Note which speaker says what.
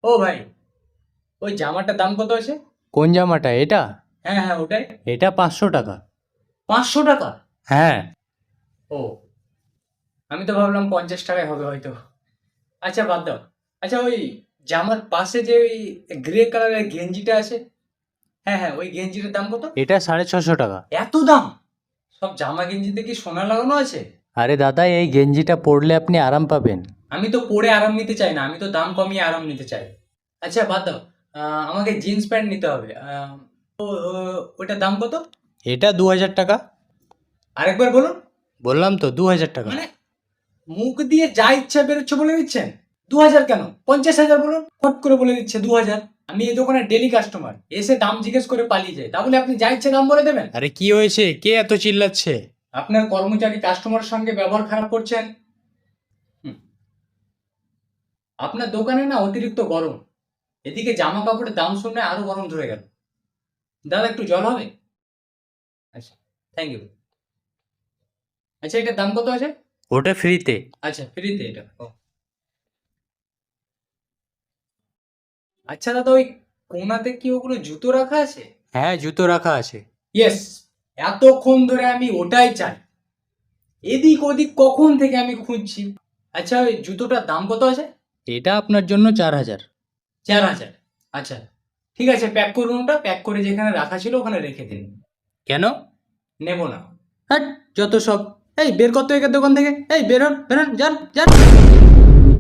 Speaker 1: ও ভাই, ওই জামাটার দাম কত আছে?
Speaker 2: কোন জামাটা? এটা?
Speaker 1: হ্যাঁ হ্যাঁ, ওটাই।
Speaker 2: এটা 500 টাকা।
Speaker 1: 500 টাকা?
Speaker 2: হ্যাঁ।
Speaker 1: ও, আমি তো ভাবলাম 50 টাকায় হবে হয়তো। আচ্ছা বাদ দাও। আচ্ছা, ওই জামার পাশে যে ওই গ্রে কালারের গেঞ্জিটা আছে, হ্যাঁ হ্যাঁ, ওই গেঞ্জিটার দাম কত?
Speaker 2: এটা 650 টাকা।
Speaker 1: এত দাম? সব জামা গেঞ্জিতে কি সোনা লাগানো আছে?
Speaker 2: আরে দাদা, এই গেঞ্জিটা পরলে আপনি আরাম পাবেন।
Speaker 1: আমি তো পরে আরাম নিতে চাই না, আমি তো দাম কমিয়ে আরাম নিতে চাই। আচ্ছা বাদ দাও, আমাকে জিন্স প্যান্ট নিতে হবে। ওটার দাম কত?
Speaker 2: এটা 2000 টাকা।
Speaker 1: আরেকবার বলুন।
Speaker 2: বললাম তো 2000 টাকা।
Speaker 1: মানে মুখ দিয়ে যা ইচ্ছা বেরোচ্ছে বলে দিচ্ছেন? 2,000 কেন, 50,000 বলুন। ফট করে বলে দিচ্ছে 2,000। আমি এই দোকানের ডেলি কাস্টমার, এসে দাম জিজ্ঞেস করে পালিয়ে যায়, তাহলে আপনি যা ইচ্ছে দাম বলে দেবেন?
Speaker 2: আরে কি হয়েছে? কে এত চিল্লাচ্ছে?
Speaker 1: আপনার কর্মচারী কাস্টমারের সঙ্গে ব্যবহার খারাপ করছেন। হুম, আপনার দোকানে না অতিরিক্ত গরম, এদিকে জামা কাপড়ের দাম শুনে আরো গরম ধরে গেল। দাদা একটু জল হবে? আচ্ছা, থ্যাংক ইউ। আচ্ছা, এটার দাম কত আছে?
Speaker 2: ওটা ফ্রিতে।
Speaker 1: আচ্ছা, ফ্রিতে এটা? ও আচ্ছা দাদা, ওই কোনাতে কি ওগুলো জুতো রাখা আছে?
Speaker 2: হ্যাঁ, জুতো রাখা আছে।
Speaker 1: ইয়েস, এতক্ষণ ধরে আমি ওটাই চাই। এদিক ওদিক কখন থেকে আমি খুঁজছি। আচ্ছা, ওই জুতোটার দাম কত আছে?
Speaker 2: এটা আপনার জন্য 4000।
Speaker 1: 4,000? আচ্ছা, ঠিক আছে, প্যাক করুন, ওটা প্যাক করে যেখানে রাখা ছিল ওখানে রেখে দিন।
Speaker 2: কেন?
Speaker 1: নেব না। হ্যাঁ, যত সব। এই বের কর তো এখান দোকান থেকে, এই বের হন বের হন, যান যান।